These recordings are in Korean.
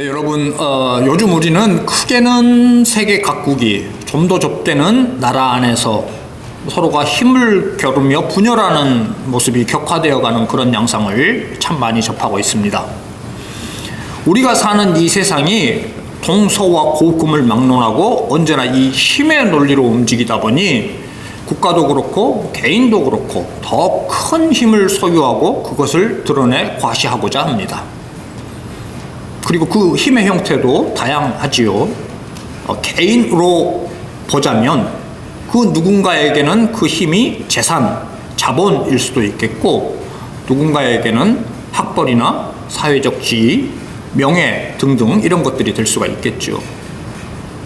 네, 여러분, 요즘 우리는 크게는 세계 각국이 좀 더 좁게는 나라 안에서 서로가 힘을 겨루며 분열하는 모습이 격화되어 가는 그런 양상을 참 많이 접하고 있습니다. 우리가 사는 이 세상이 동서와 고금을 막론하고 언제나 이 힘의 논리로 움직이다 보니 국가도 그렇고 개인도 그렇고 더 큰 힘을 소유하고 그것을 드러내 과시하고자 합니다. 그리고 그 힘의 형태도 다양하지요. 개인으로 보자면 그 누군가에게는 그 힘이 재산, 자본일 수도 있겠고, 누군가에게는 학벌이나 사회적 지위, 명예 등등 이런 것들이 될 수가 있겠죠.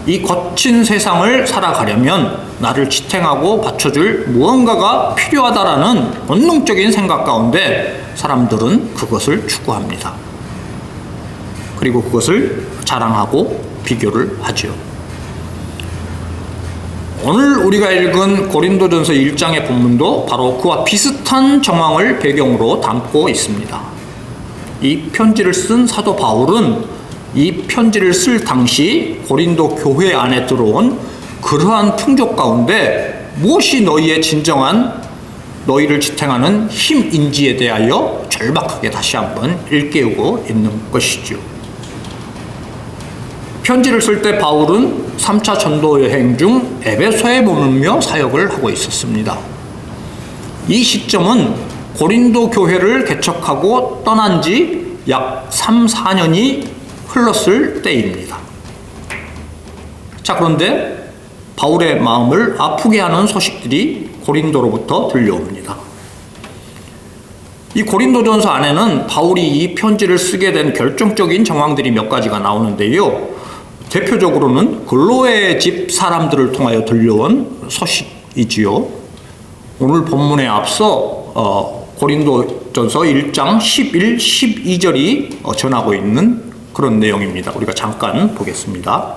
이 거친 세상을 살아가려면 나를 지탱하고 받쳐줄 무언가가 필요하다라는 본능적인 생각 가운데 사람들은 그것을 추구합니다. 그리고 그것을 자랑하고 비교를 하죠. 오늘 우리가 읽은 고린도전서 1장의 본문도 바로 그와 비슷한 정황을 배경으로 담고 있습니다. 이 편지를 쓴 사도 바울은 이 편지를 쓸 당시 고린도 교회 안에 들어온 그러한 풍족 가운데 무엇이 너희의 진정한 너희를 지탱하는 힘인지에 대하여 절박하게 다시 한번 일깨우고 있는 것이죠. 편지를 쓸 때 바울은 3차 전도 여행 중 에베소에 머물며 사역을 하고 있었습니다. 이 시점은 고린도 교회를 개척하고 떠난 지 약 3, 4년이 흘렀을 때입니다. 자, 그런데 바울의 마음을 아프게 하는 소식들이 고린도로부터 들려옵니다. 이 고린도전서 안에는 바울이 이 편지를 쓰게 된 결정적인 정황들이 몇 가지가 나오는데요. 대표적으로는 글로의 집 사람들을 통하여 들려온 소식이지요. 오늘 본문에 앞서 고린도전서 1장 11, 12절이 전하고 있는 그런 내용입니다. 우리가 잠깐 보겠습니다.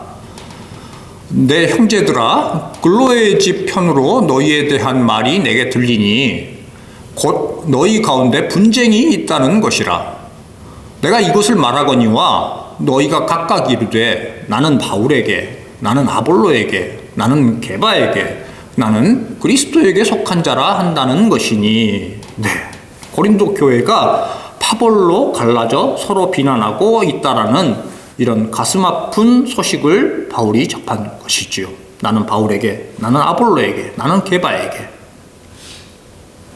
내 형제들아, 글로의 집 편으로 너희에 대한 말이 내게 들리니 곧 너희 가운데 분쟁이 있다는 것이라. 내가 이것을 말하거니와 너희가 각각 이르되 나는 바울에게, 나는 아볼로에게, 나는 게바에게, 나는 그리스도에게 속한 자라 한다는 것이니. 네, 고린도 교회가 파벌로 갈라져 서로 비난하고 있다라는 이런 가슴 아픈 소식을 바울이 접한 것이지요. 나는 바울에게, 나는 아볼로에게, 나는 게바에게,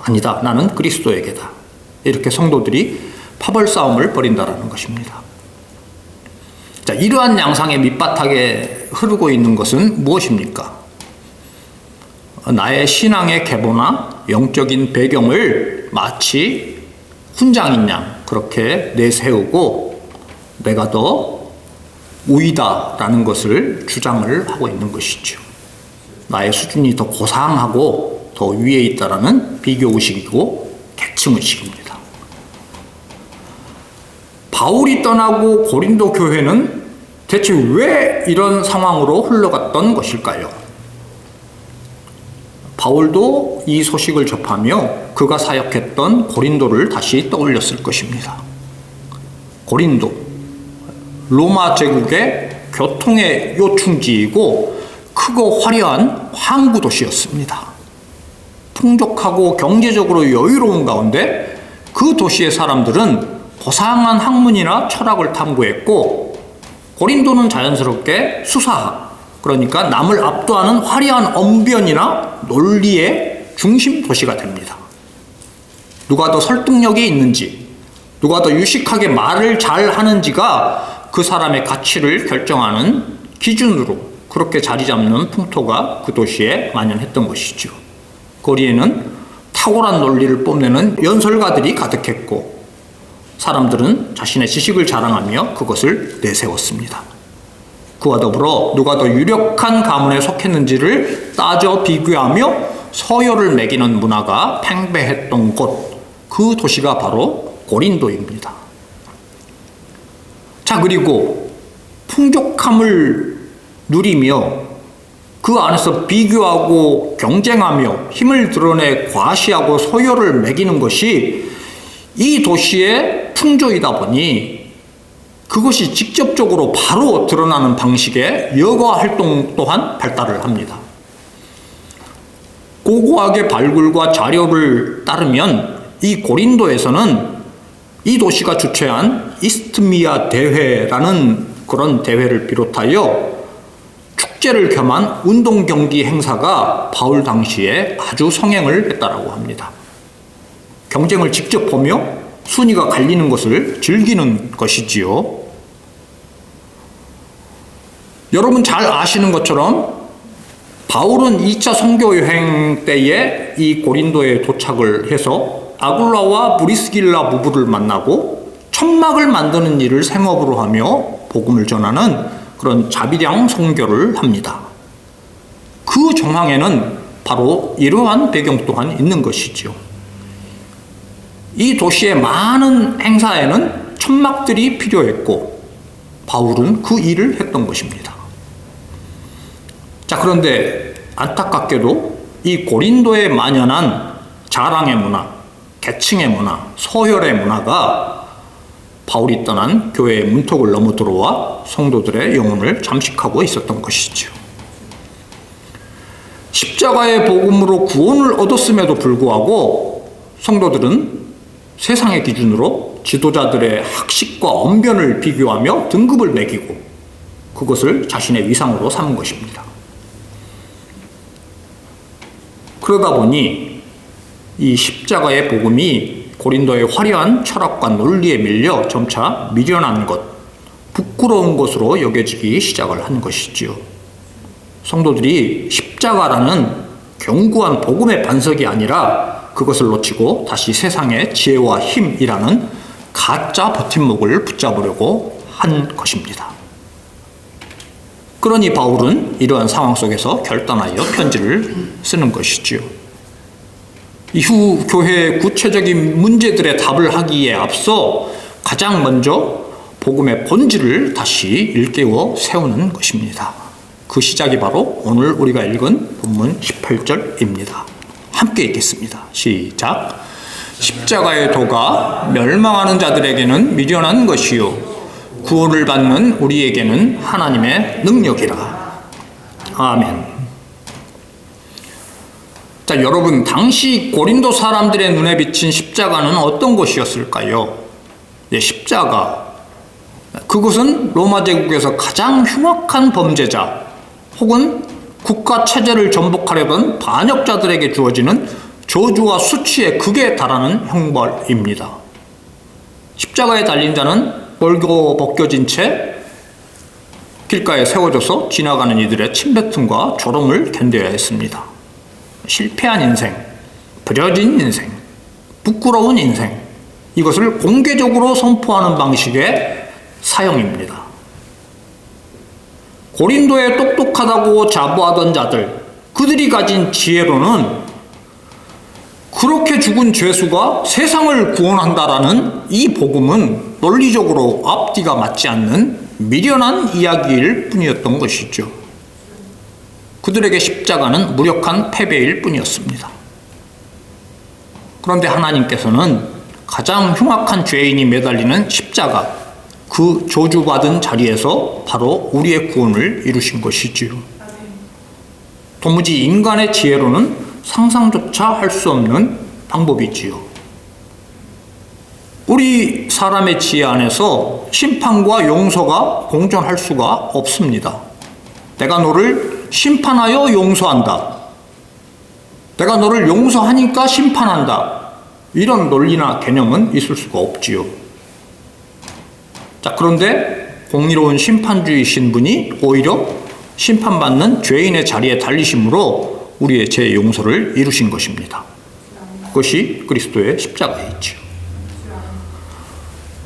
아니다, 나는 그리스도에게다. 이렇게 성도들이 파벌 싸움을 벌인다라는 것입니다. 자, 이러한 양상의 밑바닥에 흐르고 있는 것은 무엇입니까? 나의 신앙의 계보나 영적인 배경을 마치 훈장인 양 그렇게 내세우고 내가 더 우위다라는 것을 주장을 하고 있는 것이죠. 나의 수준이 더 고상하고 더 위에 있다라는 비교의식이고 계층의식입니다. 바울이 떠나고 고린도 교회는 대체 왜 이런 상황으로 흘러갔던 것일까요? 바울도 이 소식을 접하며 그가 사역했던 고린도를 다시 떠올렸을 것입니다. 고린도, 로마 제국의 교통의 요충지이고 크고 화려한 항구 도시였습니다. 풍족하고 경제적으로 여유로운 가운데 그 도시의 사람들은 고상한 학문이나 철학을 탐구했고, 고린도는 자연스럽게 수사학, 그러니까 남을 압도하는 화려한 언변이나 논리의 중심 도시가 됩니다. 누가 더 설득력이 있는지, 누가 더 유식하게 말을 잘 하는지가 그 사람의 가치를 결정하는 기준으로 그렇게 자리 잡는 풍토가 그 도시에 만연했던 것이죠. 거리에는 탁월한 논리를 뽐내는 연설가들이 가득했고, 사람들은 자신의 지식을 자랑하며 그것을 내세웠습니다. 그와 더불어 누가 더 유력한 가문에 속했는지를 따져 비교하며 서열을 매기는 문화가 팽배했던 곳, 그 도시가 바로 고린도입니다. 자, 그리고 풍족함을 누리며 그 안에서 비교하고 경쟁하며 힘을 드러내 과시하고 서열을 매기는 것이 이 도시의 풍조이다 보니 그것이 직접적으로 바로 드러나는 방식의 여가 활동 또한 발달을 합니다. 고고학의 발굴과 자료를 따르면 이 고린도에서는 이 도시가 주최한 이스트미아 대회라는 그런 대회를 비롯하여 축제를 겸한 운동 경기 행사가 바울 당시에 아주 성행을 했다라고 합니다. 경쟁을 직접 보며 순위가 갈리는 것을 즐기는 것이지요. 여러분 잘 아시는 것처럼 바울은 2차 선교 여행 때에 이 고린도에 도착을 해서 아굴라와 브리스길라 부부를 만나고 천막을 만드는 일을 생업으로 하며 복음을 전하는 그런 자비량 선교를 합니다. 그 정황에는 바로 이러한 배경 또한 있는 것이죠. 이 도시의 많은 행사에는 천막들이 필요했고 바울은 그 일을 했던 것입니다. 자, 그런데 안타깝게도 이 고린도에 만연한 자랑의 문화, 계층의 문화, 서열의 문화가 바울이 떠난 교회의 문턱을 넘어 들어와 성도들의 영혼을 잠식하고 있었던 것이죠. 십자가의 복음으로 구원을 얻었음에도 불구하고 성도들은 세상의 기준으로 지도자들의 학식과 언변을 비교하며 등급을 매기고 그것을 자신의 위상으로 삼은 것입니다. 그러다 보니 이 십자가의 복음이 고린도의 화려한 철학과 논리에 밀려 점차 미련한 것, 부끄러운 것으로 여겨지기 시작을 한 것이지요. 성도들이 십자가라는 견고한 복음의 반석이 아니라 그것을 놓치고 다시 세상의 지혜와 힘이라는 가짜 버팀목을 붙잡으려고 한 것입니다. 그러니 바울은 이러한 상황 속에서 결단하여 편지를 쓰는 것이지요. 이후 교회의 구체적인 문제들의 답을 하기에 앞서 가장 먼저 복음의 본질을 다시 일깨워 세우는 것입니다. 그 시작이 바로 오늘 우리가 읽은 본문 18절입니다. 함께 읽겠습니다. 시작. 십자가의 도가 멸망하는 자들에게는 미련한 것이요 구원을 받는 우리에게는 하나님의 능력이라. 아멘. 자, 여러분, 당시 고린도 사람들의 눈에 비친 십자가는 어떤 것이었을까요? 네, 십자가. 그것은 로마 제국에서 가장 흉악한 범죄자 혹은 국가 체제를 전복하려던 반역자들에게 주어지는 저주와 수치의 극에 달하는 형벌입니다. 십자가에 달린 자는 벌거벗겨진 채 길가에 세워져서 지나가는 이들의 침뱉음과 조롱을 견뎌야 했습니다. 실패한 인생, 버려진 인생, 부끄러운 인생, 이것을 공개적으로 선포하는 방식의 사형입니다. 고린도에 똑똑하다고 자부하던 자들, 그들이 가진 지혜로는 그렇게 죽은 죄수가 세상을 구원한다라는 이 복음은 논리적으로 앞뒤가 맞지 않는 미련한 이야기일 뿐이었던 것이죠. 그들에게 십자가는 무력한 패배일 뿐이었습니다. 그런데 하나님께서는 가장 흉악한 죄인이 매달리는 십자가, 그 저주받은 자리에서 바로 우리의 구원을 이루신 것이지요. 도무지 인간의 지혜로는 상상조차 할 수 없는 방법이지요. 우리 사람의 지혜 안에서 심판과 용서가 공존할 수가 없습니다. 내가 너를 심판하여 용서한다. 내가 너를 용서하니까 심판한다. 이런 논리나 개념은 있을 수가 없지요. 자, 그런데 공의로운 심판주이신 분이 오히려 심판받는 죄인의 자리에 달리심으로 우리의 죄 용서를 이루신 것입니다. 그것이 그리스도의 십자가에 있지요.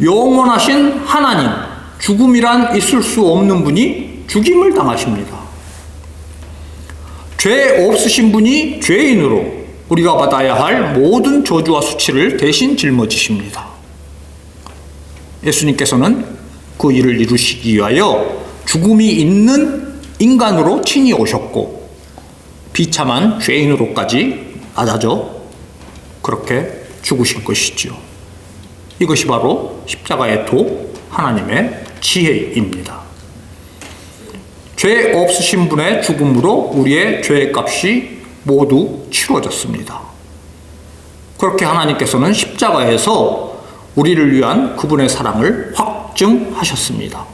영원하신 하나님, 죽음이란 있을 수 없는 분이 죽임을 당하십니다. 죄 없으신 분이 죄인으로 우리가 받아야 할 모든 저주와 수치를 대신 짊어지십니다. 예수님께서는 그 일을 이루시기 위하여 죽음이 있는 인간으로 친히 오셨고 비참한 죄인으로까지 낮아져 그렇게 죽으신 것이지요. 이것이 바로 십자가의 도, 하나님의 지혜입니다. 죄 없으신 분의 죽음으로 우리의 죄의 값이 모두 치루어졌습니다. 그렇게 하나님께서는 십자가에서 우리를 위한 그분의 사랑을 확증하셨습니다.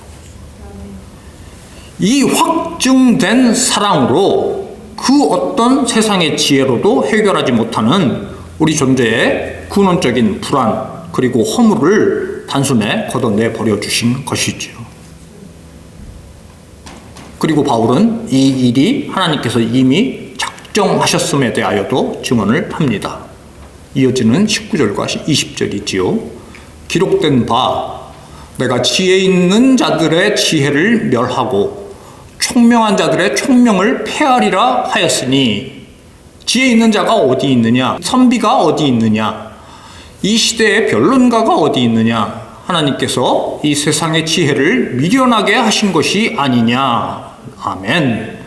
이 확증된 사랑으로 그 어떤 세상의 지혜로도 해결하지 못하는 우리 존재의 근원적인 불안 그리고 허물을 단숨에 걷어내 버려 주신 것이지요. 그리고 바울은 이 일이 하나님께서 이미 작정하셨음에 대하여도 증언을 합니다. 이어지는 19절과 20절이지요. 기록된 바 내가 지혜 있는 자들의 지혜를 멸하고 총명한 자들의 총명을 폐하리라 하였으니, 지혜 있는 자가 어디 있느냐? 선비가 어디 있느냐? 이 시대의 변론가가 어디 있느냐? 하나님께서 이 세상의 지혜를 미련하게 하신 것이 아니냐? 아멘.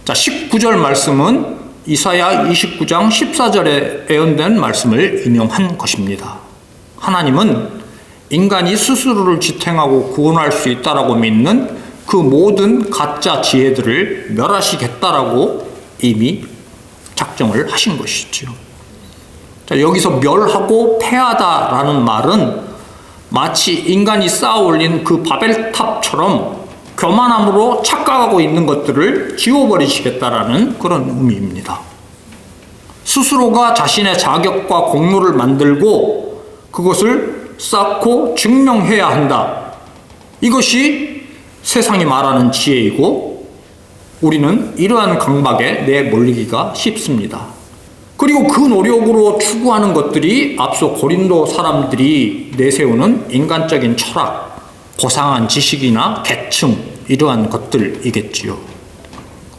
자, 19절 말씀은 이사야 29장 14절에 예언된 말씀을 인용한 것입니다. 하나님은 인간이 스스로를 지탱하고 구원할 수 있다라고 믿는 그 모든 가짜 지혜들을 멸하시겠다라고 이미 작정을 하신 것이죠. 자, 여기서 멸하고 패하다라는 말은 마치 인간이 쌓아 올린 그 바벨탑처럼 교만함으로 착각하고 있는 것들을 지워버리시겠다라는 그런 의미입니다. 스스로가 자신의 자격과 공로를 만들고 그것을 쌓고 증명해야 한다. 이것이 세상이 말하는 지혜이고 우리는 이러한 강박에 내몰리기가 쉽습니다. 그리고 그 노력으로 추구하는 것들이 앞서 고린도 사람들이 내세우는 인간적인 철학, 고상한 지식이나 계층, 이러한 것들이겠지요.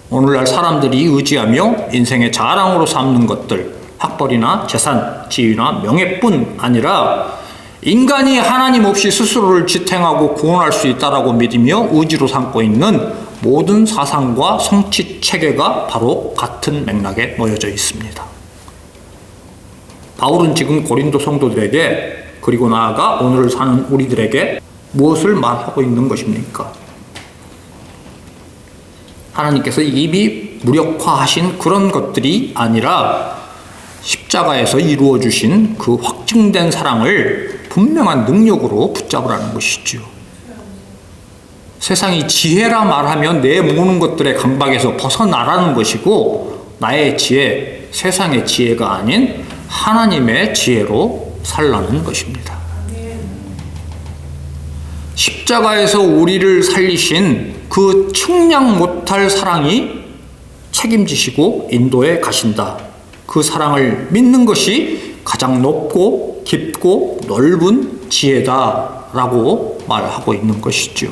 오늘날 사람들이 의지하며 인생의 자랑으로 삼는 것들, 학벌이나 재산, 지위나 명예뿐 아니라 인간이 하나님 없이 스스로를 지탱하고 구원할 수 있다라고 믿으며 의지로 삼고 있는 모든 사상과 성취 체계가 바로 같은 맥락에 놓여져 있습니다. 바울은 지금 고린도 성도들에게, 그리고 나아가 오늘을 사는 우리들에게 무엇을 말하고 있는 것입니까? 하나님께서 이미 무력화하신 그런 것들이 아니라 십자가에서 이루어 주신 그 확증된 사랑을 분명한 능력으로 붙잡으라는 것이죠. 세상이 지혜라 말하면 내 모는 것들의 강박에서 벗어나라는 것이고, 나의 지혜, 세상의 지혜가 아닌 하나님의 지혜로 살라는 것입니다. 십자가에서 우리를 살리신 그 측량 못할 사랑이 책임지시고 인도해 가신다. 그 사랑을 믿는 것이 가장 높고 깊고 넓은 지혜다라고 말하고 있는 것이죠.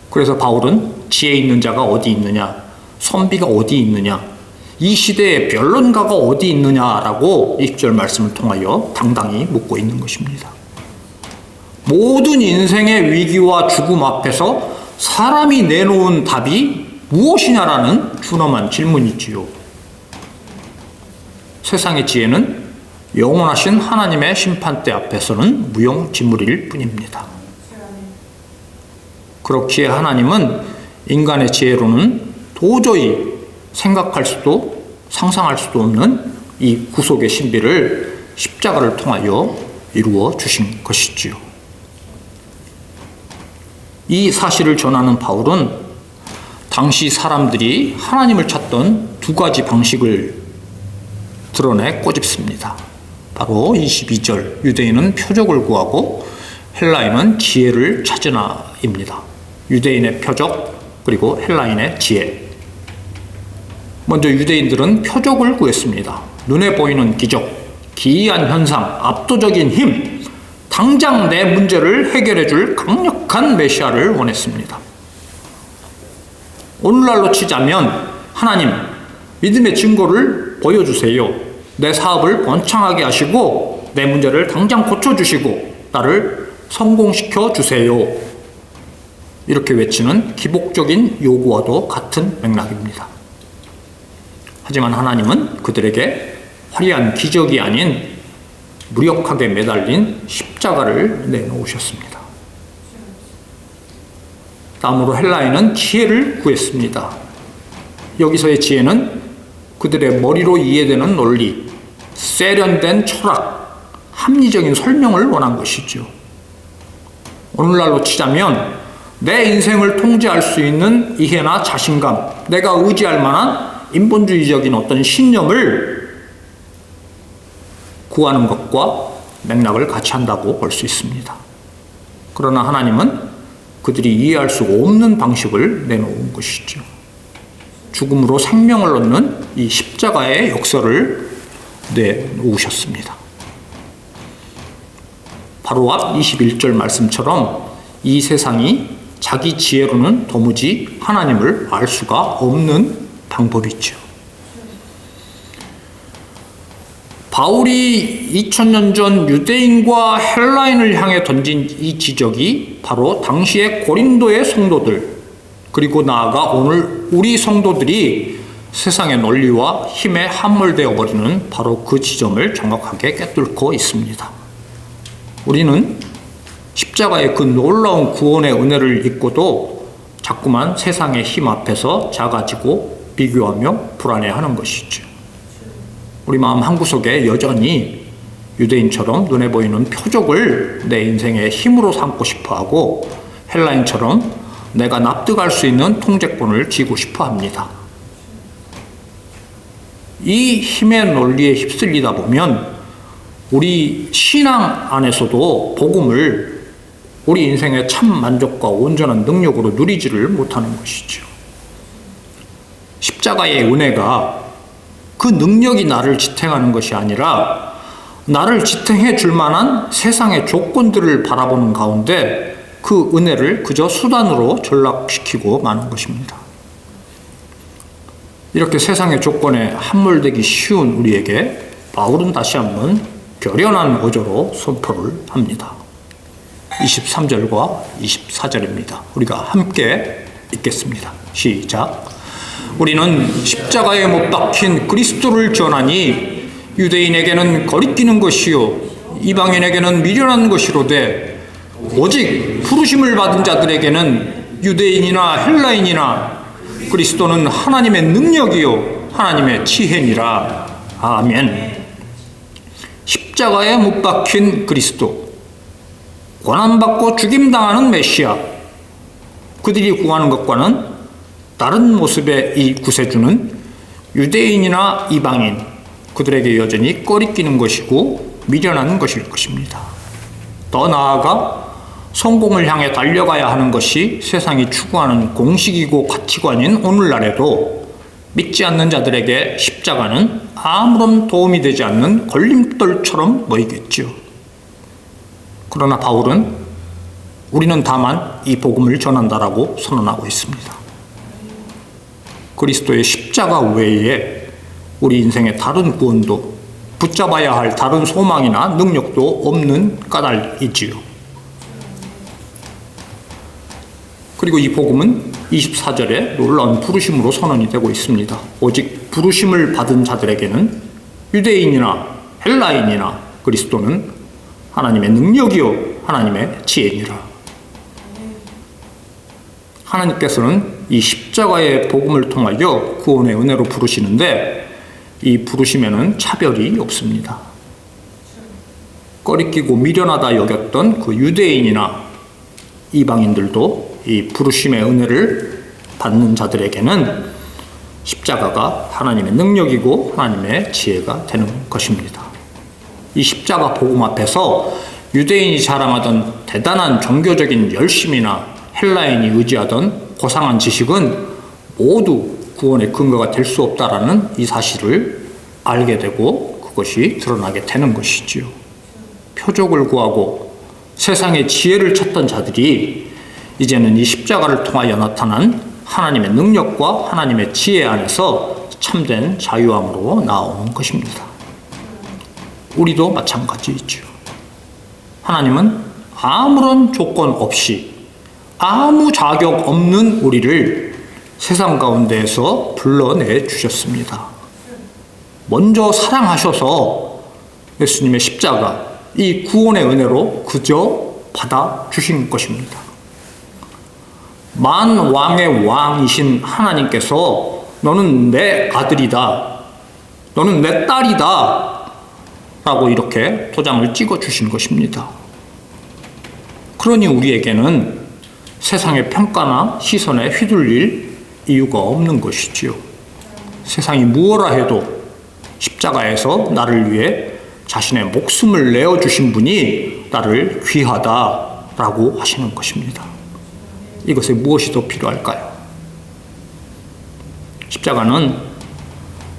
그래서 바울은 지혜 있는 자가 어디 있느냐, 선비가 어디 있느냐, 이 시대의 변론가가 어디 있느냐라고 20절 말씀을 통하여 당당히 묻고 있는 것입니다. 모든 인생의 위기와 죽음 앞에서 사람이 내놓은 답이 무엇이냐라는 준엄한 질문이지요. 세상의 지혜는 영원하신 하나님의 심판대 앞에서는 무용지물일 뿐입니다. 그렇기에 하나님은 인간의 지혜로는 도저히 생각할 수도 상상할 수도 없는 이 구속의 신비를 십자가를 통하여 이루어 주신 것이지요. 이 사실을 전하는 바울은 당시 사람들이 하나님을 찾던 두 가지 방식을 드러내 꼬집습니다. 바로 22절, 유대인은 표적을 구하고 헬라인은 지혜를 찾으나입니다. 유대인의 표적, 그리고 헬라인의 지혜. 먼저 유대인들은 표적을 구했습니다. 눈에 보이는 기적, 기이한 현상, 압도적인 힘, 당장 내 문제를 해결해 줄 강력한 메시아를 원했습니다. 오늘날로 치자면, 하나님, 믿음의 증거를 보여주세요. 내 사업을 번창하게 하시고 내 문제를 당장 고쳐주시고 나를 성공시켜 주세요. 이렇게 외치는 기복적인 요구와도 같은 맥락입니다. 하지만 하나님은 그들에게 화려한 기적이 아닌 무력하게 매달린 십자가를 내놓으셨습니다. 다음으로 헬라인은 지혜를 구했습니다. 여기서의 지혜는 그들의 머리로 이해되는 논리, 세련된 철학, 합리적인 설명을 원한 것이죠. 오늘날로 치자면 내 인생을 통제할 수 있는 이해나 자신감, 내가 의지할 만한 인본주의적인 어떤 신념을 구하는 것과 맥락을 같이 한다고 볼 수 있습니다. 그러나 하나님은 그들이 이해할 수 없는 방식을 내놓은 것이죠. 죽음으로 생명을 얻는 이 십자가의 역사를 내놓으셨습니다. 바로 앞 21절 말씀처럼 이 세상이 자기 지혜로는 도무지 하나님을 알 수가 없는 방법이죠. 바울이 2000년 전 유대인과 헬라인을 향해 던진 이 지적이 바로 당시의 고린도의 성도들, 그리고 나아가 오늘 우리 성도들이 세상의 논리와 힘에 함몰되어 버리는 바로 그 지점을 정확하게 꿰뚫고 있습니다. 우리는 십자가의 그 놀라운 구원의 은혜를 잊고도 자꾸만 세상의 힘 앞에서 작아지고 비교하며 불안해하는 것이죠. 우리 마음 한구석에 여전히 유대인처럼 눈에 보이는 표적을 내 인생의 힘으로 삼고 싶어하고 헬라인처럼 내가 납득할 수 있는 통제권을 쥐고 싶어합니다. 이 힘의 논리에 휩쓸리다 보면 우리 신앙 안에서도 복음을 우리 인생의 참 만족과 온전한 능력으로 누리지를 못하는 것이죠. 십자가의 은혜가 그 능력이 나를 지탱하는 것이 아니라 나를 지탱해 줄 만한 세상의 조건들을 바라보는 가운데 그 은혜를 그저 수단으로 전락시키고 마는 것입니다. 이렇게 세상의 조건에 함몰되기 쉬운 우리에게 바울은 다시 한번 결연한 어조로 선포를 합니다. 23절과 24절입니다. 우리가 함께 읽겠습니다. 시작. 우리는 십자가에 못 박힌 그리스도를 전하니 유대인에게는 거리끼는 것이요 이방인에게는 미련한 것이로되 오직 부르심을 받은 자들에게는 유대인이나 헬라인이나 그리스도는 하나님의 능력이요 하나님의 지혜니라. 아멘. 십자가에 못 박힌 그리스도, 고난받고 죽임당하는 메시아, 그들이 구하는 것과는 다른 모습의 이 구세주는 유대인이나 이방인, 그들에게 여전히 꺼리끼는 것이고 미련한 것일 것입니다. 더 나아가 성공을 향해 달려가야 하는 것이 세상이 추구하는 공식이고 가치관인 오늘날에도 믿지 않는 자들에게 십자가는 아무런 도움이 되지 않는 걸림돌처럼 보이겠죠. 그러나 바울은 우리는 다만 이 복음을 전한다라고 선언하고 있습니다. 그리스도의 십자가 외에 우리 인생의 다른 구원도 붙잡아야 할 다른 소망이나 능력도 없는 까닭이지요. 그리고 이 복음은 24절에 놀라운 부르심으로 선언이 되고 있습니다. 오직 부르심을 받은 자들에게는 유대인이나 헬라인이나 그리스도는 하나님의 능력이요 하나님의 지혜니라. 하나님께서는 이 십자가의 복음을 통하여 구원의 은혜로 부르시는데 이 부르심에는 차별이 없습니다. 꺼리끼고 미련하다 여겼던 그 유대인이나 이방인들도 이 부르심의 은혜를 받는 자들에게는 십자가가 하나님의 능력이고 하나님의 지혜가 되는 것입니다. 이 십자가 복음 앞에서 유대인이 자랑하던 대단한 종교적인 열심이나 헬라인이 의지하던 고상한 지식은 모두 구원의 근거가 될 수 없다라는 이 사실을 알게 되고 그것이 드러나게 되는 것이지요. 표적을 구하고 세상의 지혜를 찾던 자들이 이제는 이 십자가를 통하여 나타난 하나님의 능력과 하나님의 지혜 안에서 참된 자유함으로 나오는 것입니다. 우리도 마찬가지이죠. 하나님은 아무런 조건 없이 아무 자격 없는 우리를 세상 가운데에서 불러내 주셨습니다. 먼저 사랑하셔서 예수님의 십자가, 이 구원의 은혜로 그저 받아 주신 것입니다. 만왕의 왕이신 하나님께서 너는 내 아들이다, 너는 내 딸이다 라고 이렇게 도장을 찍어 주신 것입니다. 그러니 우리에게는 세상의 평가나 시선에 휘둘릴 이유가 없는 것이지요. 세상이 무엇라 해도 십자가에서 나를 위해 자신의 목숨을 내어주신 분이 나를 귀하다라고 하시는 것입니다. 이것에 무엇이 더 필요할까요? 십자가는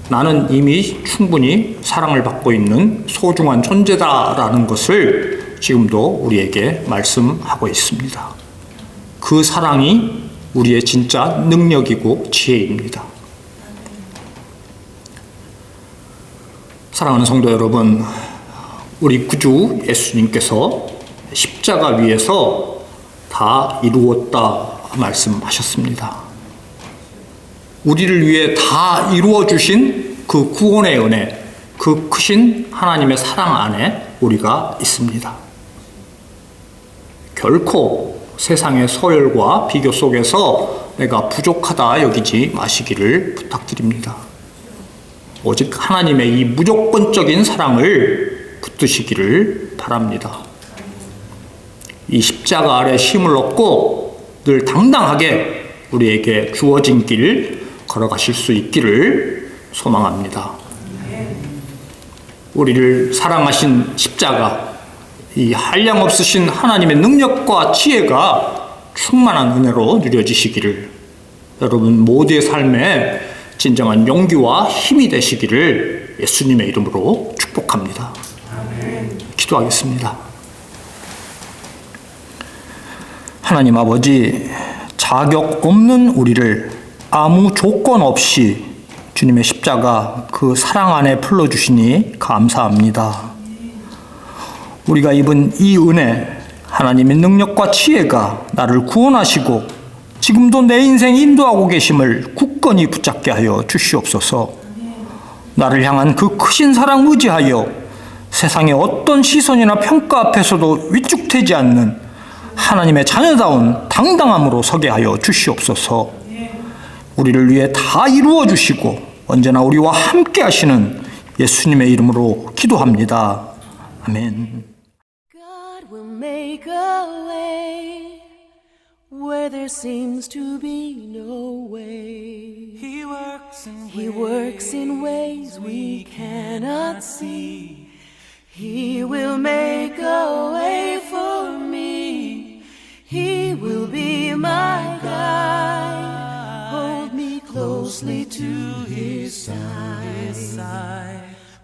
나는 이미 충분히 사랑을 받고 있는 소중한 존재다라는 것을 지금도 우리에게 말씀하고 있습니다. 그 사랑이 우리의 진짜 능력이고 지혜입니다. 사랑하는 성도 여러분, 우리 구주 예수님께서 십자가 위에서 다 이루었다 말씀하셨습니다. 우리를 위해 다 이루어 주신 그 구원의 은혜, 그 크신 하나님의 사랑 안에 우리가 있습니다. 결코 세상의 서열과 비교 속에서 내가 부족하다 여기지 마시기를 부탁드립니다. 오직 하나님의 이 무조건적인 사랑을 붙드시기를 바랍니다. 이 십자가 아래 힘을 얻고 늘 당당하게 우리에게 주어진 길 걸어가실 수 있기를 소망합니다. 우리를 사랑하신 십자가, 이 한량없으신 하나님의 능력과 지혜가 충만한 은혜로 누려지시기를, 여러분 모두의 삶에 진정한 용기와 힘이 되시기를 예수님의 이름으로 축복합니다. 기도하겠습니다. 하나님 아버지, 자격 없는 우리를 아무 조건 없이 주님의 십자가 그 사랑 안에 풀어주시니 감사합니다. 우리가 입은 이 은혜, 하나님의 능력과 지혜가 나를 구원하시고 지금도 내 인생 인도하고 계심을 굳건히 붙잡게 하여 주시옵소서. 나를 향한 그 크신 사랑 의지하여 세상의 어떤 시선이나 평가 앞에서도 위축되지 않는 하나님의 자녀다운 당당함으로 서게 하여 주시옵소서. 우리를 위해 다 이루어 주시고 언제나 우리와 함께 하시는 예수님의 이름으로 기도합니다. 아멘. God will make a way where there seems to be no way. He works in ways we cannot see. He will make a way for me. He will be my guide. Hold me closely to His side.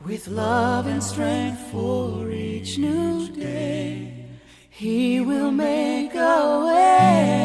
With love and strength for each new day, He will make a way.